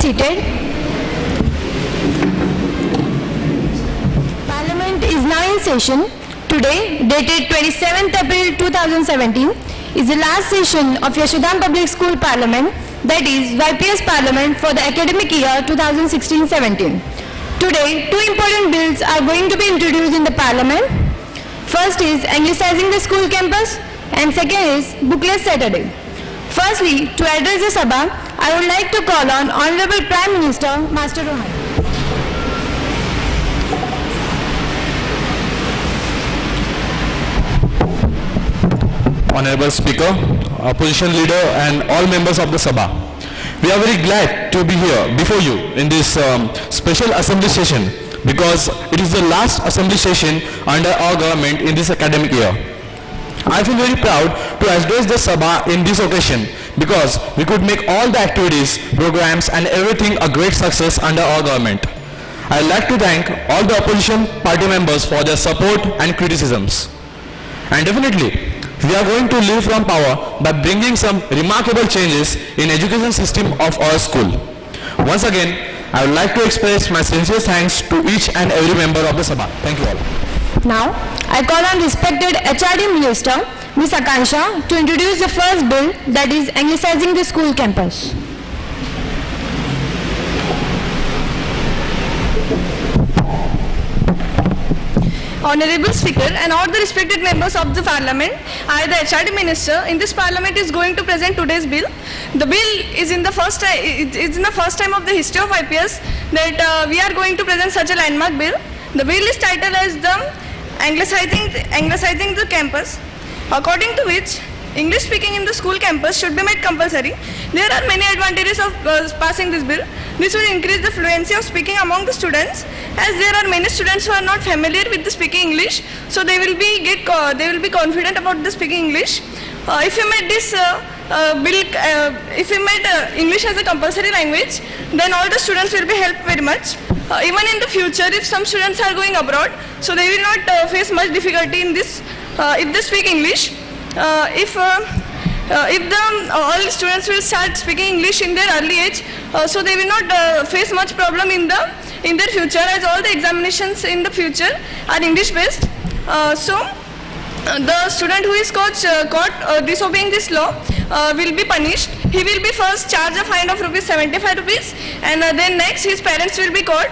seated. Parliament is now in session. Today, dated 27th April 2017, is the last session of Yashodhan Public School Parliament, that is YPS Parliament for the academic year 2016-17. Today, two important bills are going to be introduced in the Parliament. First is Anglicizing the School Campus and second is Bookless Saturday. Firstly, to address the Sabha, I would like to call on Honorable Prime Minister, Master Rohan. Honorable Speaker, Opposition Leader and all members of the Sabha. We are very glad to be here before you in this special assembly session because it is the last assembly session under our government in this academic year. I feel very proud to address the Sabha in this occasion because we could make all the activities, programs and everything a great success under our government. I would like to thank all the opposition party members for their support and criticisms. And definitely, we are going to live from power by bringing some remarkable changes in education system of our school. Once again, I would like to express my sincere thanks to each and every member of the Sabha. Thank you all. Now, I call on respected HRD Minister, Ms. Akansha, to introduce the first bill, that is Anglicizing the School Campus. Honorable Speaker and all the respected members of the Parliament, I, the HRD Minister, in this Parliament is going to present today's bill. The bill is in the first time of the history of IPS that we are going to present such a landmark bill. The bill is titled as the Anglicizing the Campus, according to which English speaking in the school campus should be made compulsory. There are many advantages of passing this bill. This will increase the fluency of speaking among the students, as there are many students who are not familiar with the speaking English, so they will be confident about the speaking English. If you made this if you made English as a compulsory language, then all the students will be helped very much. Even in the future, if some students are going abroad, so they will not face much difficulty in this if they speak English. If all students will start speaking English in their early age, so they will not face much problem in their future, as all the examinations in the future are English based. The student who is caught disobeying this law will be punished. He will be first charged a fine of ₹75, and then next his parents will be called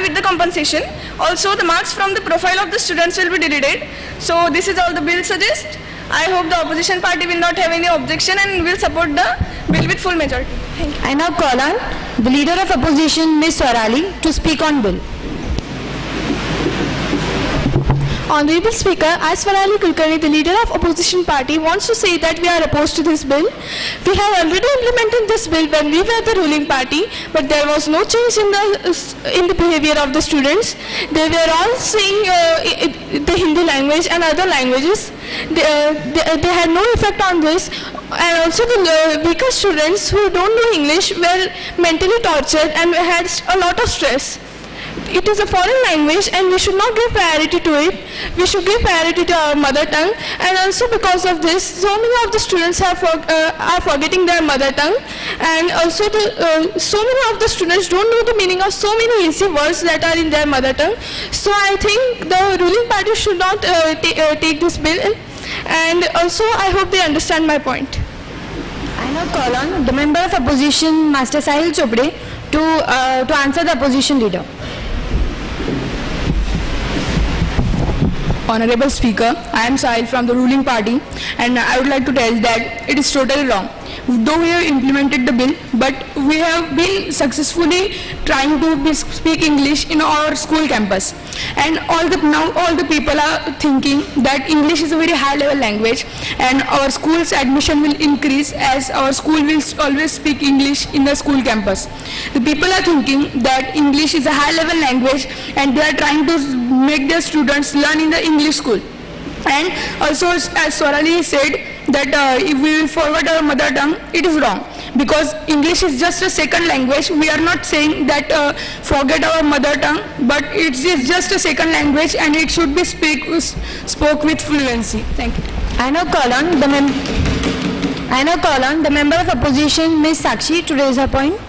with the compensation. Also, the marks from the profile of the students will be deleted. So this is all the bill suggests. I hope the opposition party will not have any objection and will support the bill with full majority. Thank you. I now call on the Leader of Opposition, Ms. Swarali, to speak on bill. Honorable Speaker, as Swarali Kulkarni, the Leader of Opposition Party, wants to say that we are opposed to this bill. We have already implemented this bill when we were the ruling party, but there was no change in the behavior of the students. They were all saying the Hindi language and other languages. They had no effect on this, and also the weaker students who don't know English were mentally tortured and had a lot of stress. It is a foreign language and we should not give priority to it. We should give priority to our mother tongue, and also because of this, so many of the students are forgetting their mother tongue, and also so many of the students don't know the meaning of so many easy words that are in their mother tongue. So I think the ruling party should not take this bill, and also I hope they understand my point. I now call on the Member of Opposition, Master Sahil Chopde, to answer the opposition leader. Honorable Speaker, I am Sahil from the ruling party, and I would like to tell that it is totally wrong. Though we have implemented the bill, but we have been successfully trying to speak English in our school campus. And now all the people are thinking that English is a very high level language, and our school's admission will increase as our school will always speak English in the school campus. The people are thinking that English is a high level language, and they are trying to make their students learn in the English school. And also, as Swarali said, that if we will forward our mother tongue, it is wrong, because English is just a second language. We are not saying that forget our mother tongue, but it is just a second language and it should be spoke with fluency. Thank you. I now call on the Member of Opposition, Ms. Sakshi, to raise her point.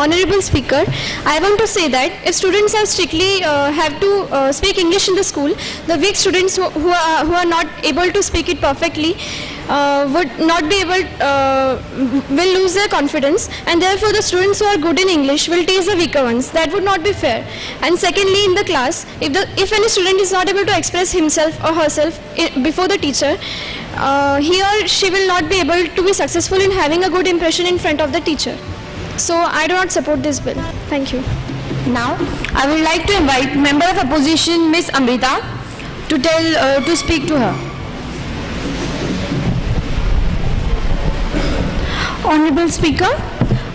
Honorable Speaker, I want to say that if students have strictly have to speak English in the school, the weak students who are not able to speak it perfectly would not be able will lose their confidence, and therefore the students who are good in English will tease the weaker ones. That would not be fair. And secondly, in the class, if any student is not able to express himself or herself before the teacher, he or she will not be able to be successful in having a good impression in front of the teacher. So I do not support this bill. Thank you. Now, I would like to invite Member of Opposition Miss Amrita to speak to her. Honorable Speaker,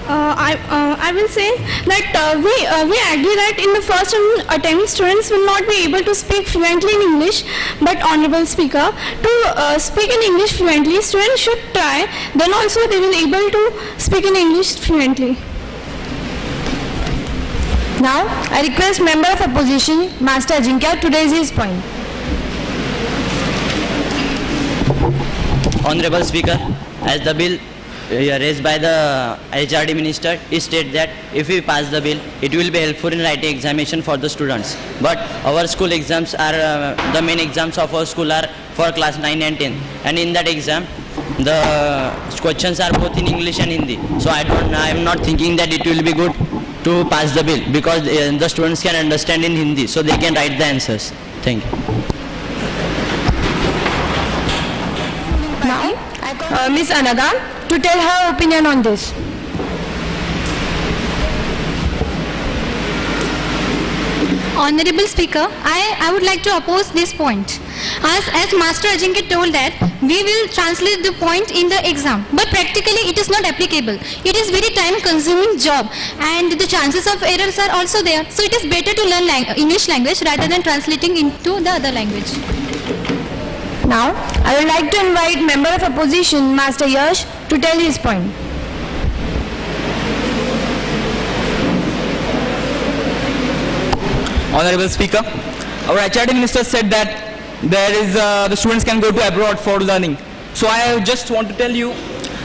I will say that we agree that in the first attempt students will not be able to speak fluently in English, but Honorable Speaker, to speak in English fluently, students should try, then also they will able to speak in English fluently. Now, I request Member of Opposition Master Ajinkya to raise his point. Honorable Speaker, as the bill raised by the HRD Minister, it states that if we pass the bill, it will be helpful in writing examination for the students. But our school exams are, the main exams of our school are for class 9 and 10. And in that exam, the questions are both in English and Hindi. So I am not thinking that it will be good to pass the bill, because the students can understand in Hindi, so they can write the answers. Thank you. Now, Miss Anada to tell her opinion on this. Honorable Speaker, I would like to oppose this point. As Master Ajinkya told that we will translate the point in the exam, but practically it is not applicable. It is very time consuming job, and the chances of errors are also there. So it is better to learn English language rather than translating into the other language. Now, I would like to invite Member of Opposition Master Yash to tell his point. Honorable Speaker, our HRD Minister said that the students can go to abroad for learning. So I just want to tell you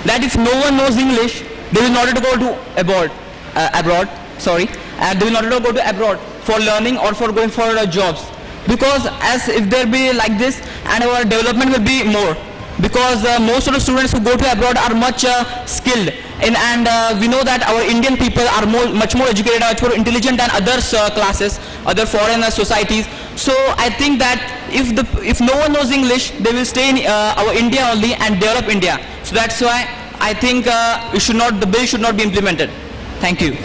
that if no one knows English, they will not go to abroad, and they will not go to abroad for learning or for going for jobs. Because as if there be like this, and our development will be more. Because most of the students who go to abroad are much skilled and we know that our Indian people are much more educated, much more intelligent than other classes, other foreign societies. So I think that if no one knows English, they will stay in our India only and develop India. So that's why I think the bill should not be implemented. Thank you.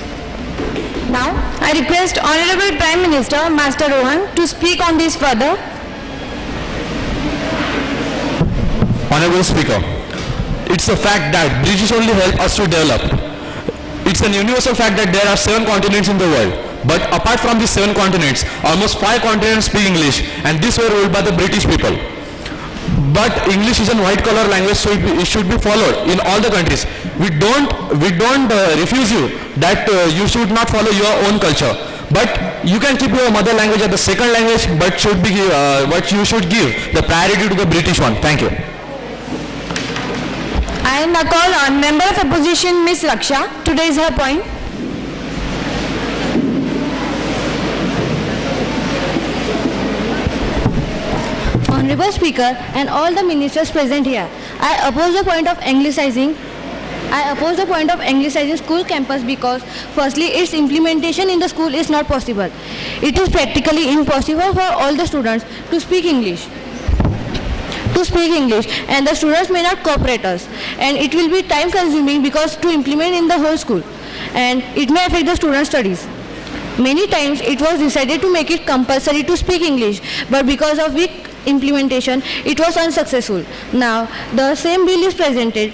Now, I request Honorable Prime Minister Master Rohan to speak on this further. Honorable Speaker, it's a fact that British only help us to develop. It's an universal fact that there are 7 continents in the world. But apart from these 7 continents, almost 5 continents speak English, and these were ruled by the British people. But English is a white-collar language, so it should be followed in all the countries. We don't refuse you that you should not follow your own culture. But you can keep your mother language as the second language, but you should give the priority to the British one. Thank you. I now call on Member of Opposition Miss Raksha to raise her point. Honorable Speaker and all the ministers present here, I oppose the point of anglicizing school campus because firstly its implementation in the school is not possible. It is practically impossible for all the students to speak English. And the students may not cooperate us, and it will be time consuming because to implement in the whole school, and it may affect the students' studies. Many times it was decided to make it compulsory to speak English, but because of weak implementation it was unsuccessful. Now the same bill is presented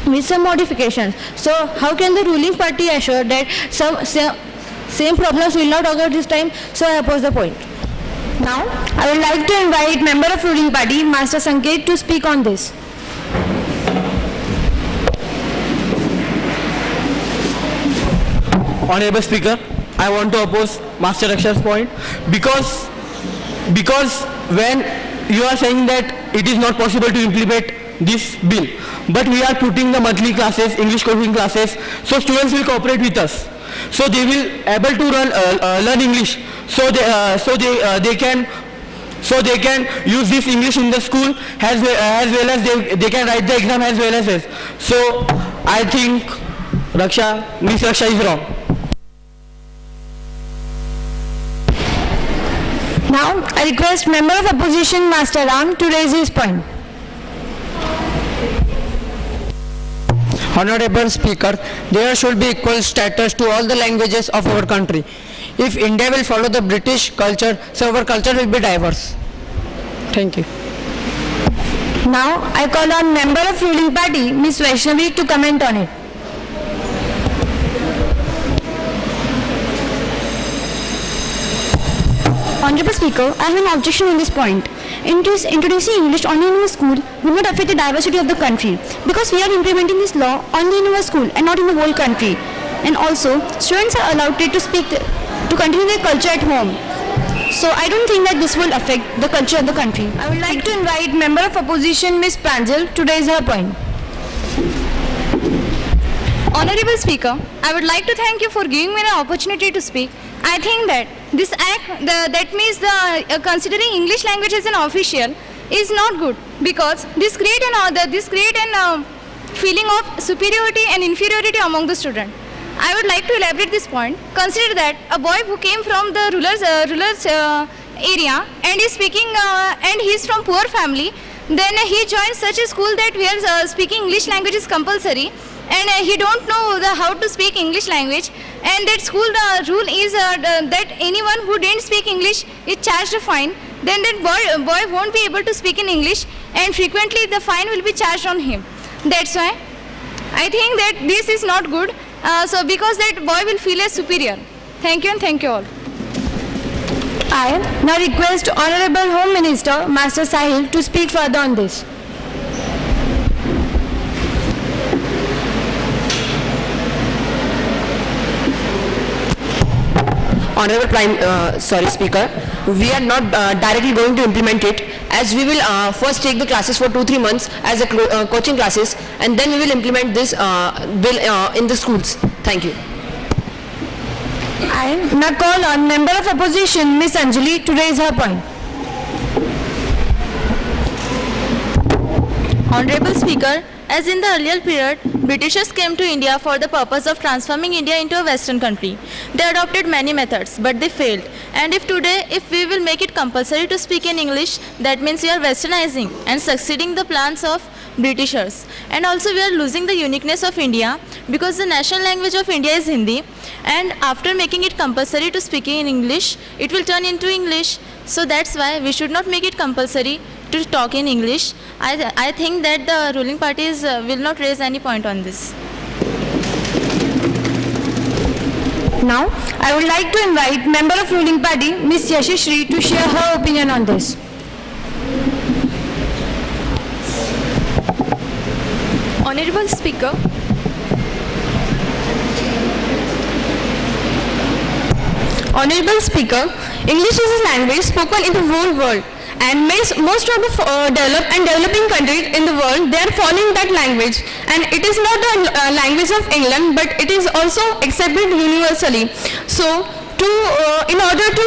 with some modifications. So how can the ruling party assure that same problems will not occur this time? So I oppose the point. Now, I would like to invite Member of Ruling Party Master Sanket to speak on this. Honorable Speaker, I want to oppose Master Raksha's point because when you are saying that it is not possible to implement this bill, but we are putting the monthly classes, English coding classes, so students will cooperate with us. so they will able to learn English, they can use this English in the school as well as they can write the exam as well as this. So I think Miss Raksha is wrong. Now, I request Member of Opposition Master Ram to raise his point. Honorable Speaker, there should be equal status to all the languages of our country. If India will follow the British culture, so our culture will be diverse. Thank you. Now, I call on Member of Ruling Party, Ms. Vaishnavi, to comment on it. Honorable Speaker, I have an objection on this point. Introducing English only in our school will not affect the diversity of the country, because we are implementing this law only in our school and not in the whole country. And also, students are allowed to continue their culture at home. So I don't think that this will affect the culture of the country. I would like to invite Member of Opposition, Ms. Pranjal, to raise her point. Honorable Speaker, I would like to thank you for giving me the opportunity to speak. I think that this act, that means considering English language as an official is not good, because this create an feeling of superiority and inferiority among the student. I would like to elaborate this point. Consider that a boy who came from the rural area and is speaking and he is from poor family, then he joins such a school that where speaking English language is compulsory, and he don't know how to speak English language, and that school rule is that anyone who didn't speak English is charged a fine. Then that boy won't be able to speak in English, and frequently the fine will be charged on him. That's why I think that this is not good. So because that boy will feel as superior. Thank you, and thank you all. I now request Honorable Home Minister, Master Sahil, to speak further on this. Honorable Speaker, we are not directly going to implement it, as we will first take the classes for 2-3 months as a coaching classes, and then we will implement this bill in the schools. Thank you. I now call on Member of Opposition, Ms. Anjali, to raise her point. Honorable Speaker, as in the earlier period, Britishers came to India for the purpose of transforming India into a Western country. They adopted many methods, but they failed. And if we will make it compulsory to speak in English, that means we are westernizing and succeeding the plans of Britishers. And also we are losing the uniqueness of India, because the national language of India is Hindi. And after making it compulsory to speak in English, it will turn into English. So that's why we should not make it compulsory to talk in English. I think that the ruling parties will not raise any point on this. Now, I would like to invite Member of Ruling Party, Ms. Yashashri, to share her opinion on this. Honorable Speaker, Honorable Speaker, English is a language spoken in the whole world, and most of the developed and developing countries in the world, they are following that language, and it is not the language of England, but it is also accepted universally. So, in order to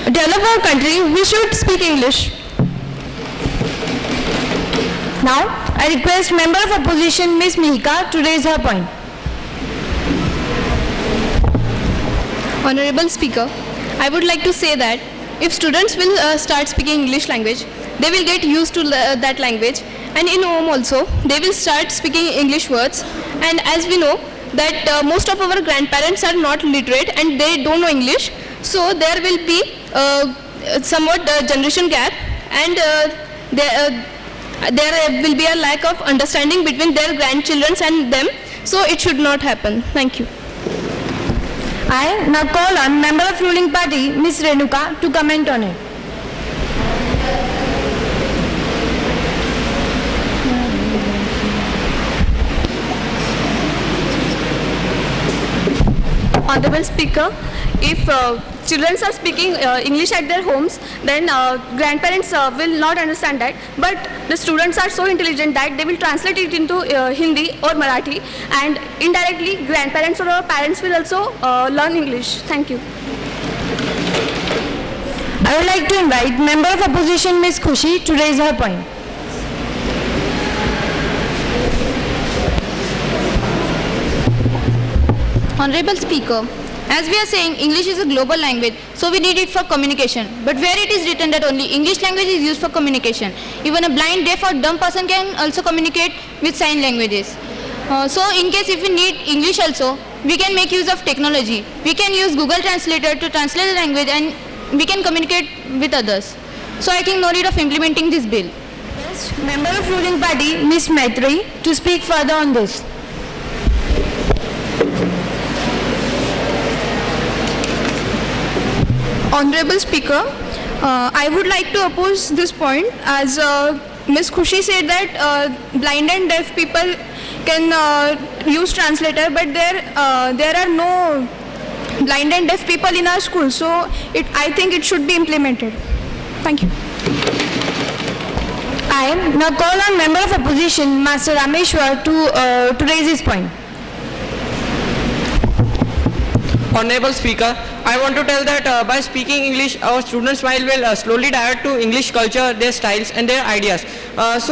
develop our country, we should speak English. Now, I request Member of Opposition, Ms. Mihika, to raise her point. Honorable Speaker, I would like to say that if students will start speaking English language, they will get used to that language, and in home also they will start speaking English words. And as we know that most of our grandparents are not literate and they don't know English, so there will be somewhat generation gap, and there will be a lack of understanding between their grandchildren and them, so it should not happen. Thank you. I now call on Member of Ruling Party, Ms. Renuka, to comment on it. Honorable Speaker, if children are speaking English at their homes, then grandparents will not understand that. But the students are so intelligent that they will translate it into Hindi or Marathi, and indirectly grandparents or parents will also learn English. Thank you. I would like to invite Member of Opposition Ms. Khushi to raise her point. Honorable Speaker, as we are saying, English is a global language, so we need it for communication. But where it is written that only English language is used for communication, even a blind, deaf or dumb person can also communicate with sign languages. So in case if we need English also, we can make use of technology. We can use Google Translator to translate the language and we can communicate with others. So I think no need of implementing this bill. Member of ruling party Ms. Maitri to speak further on this. Honorable Speaker, I would like to oppose this point, as Ms. Khushi said that blind and deaf people can use translator, but there are no blind and deaf people in our school, so I think it should be implemented. Thank you. I now call on Member of Opposition Master Rameshwar to raise his point. Honorable Speaker, I want to tell that by speaking English, our students will slowly divert to English culture, their styles and their ideas. As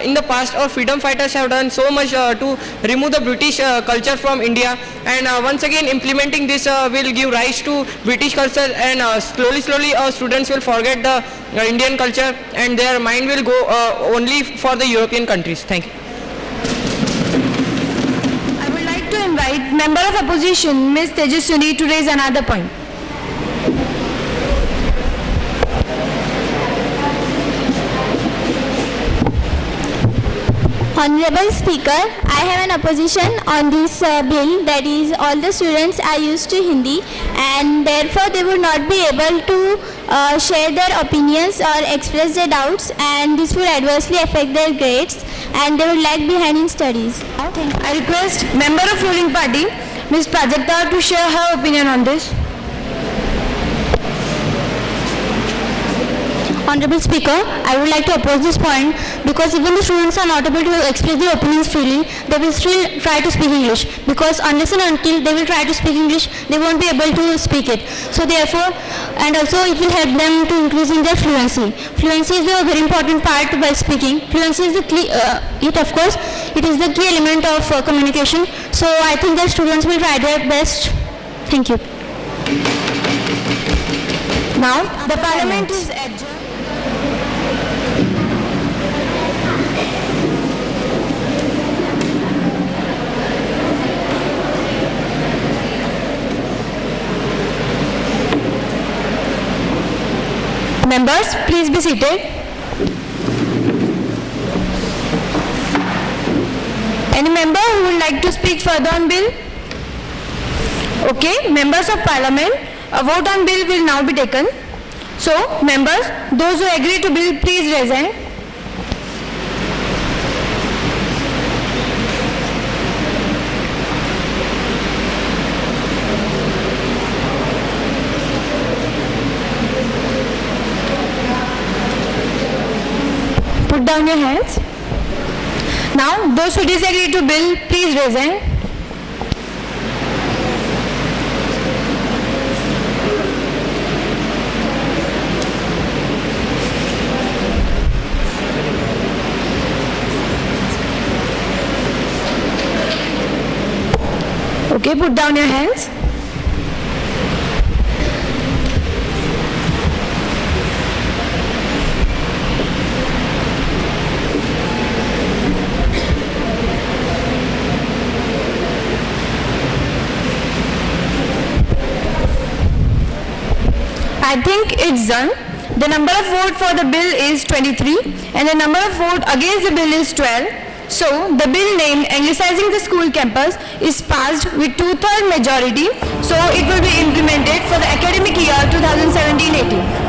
in the past, our freedom fighters have done so much to remove the British culture from India, and once again implementing this will give rise to British culture, and slowly our students will forget the Indian culture and their mind will go only for the European countries. Thank you. To invite Member of Opposition Ms. Tejaswini to raise another point. Honorable Speaker, I have an opposition on this bill, that is all the students are used to Hindi and therefore they would not be able to share their opinions or express their doubts, and this would adversely affect their grades and they would lag behind in studies. I request Member of ruling party Ms. Prajakta to share her opinion on this. Honorable Speaker, I would like to oppose this point because even the students are not able to express their opinions freely, they will still try to speak English, because unless and until they will try to speak English, they won't be able to speak it. So therefore, and also it will help them to increase in their fluency. Fluency is a very important part while speaking. Fluency is the key, it is the key element of communication. So I think that students will try their best. Thank you. Now, the Parliament is adjourned. Members, please be seated. Any member who would like to speak further on bill? Okay, members of Parliament, a vote on bill will now be taken. So, members, those who agree to bill, please raise hand. Put down your hands. Now, those who disagree to bill, please raise hand. Okay, put down your hands. I think it's done. The number of votes for the bill is 23 and the number of votes against the bill is 12. So, the bill named Anglicizing the School Campus is passed with 2/3 majority. So, it will be implemented for the academic year 2017-18.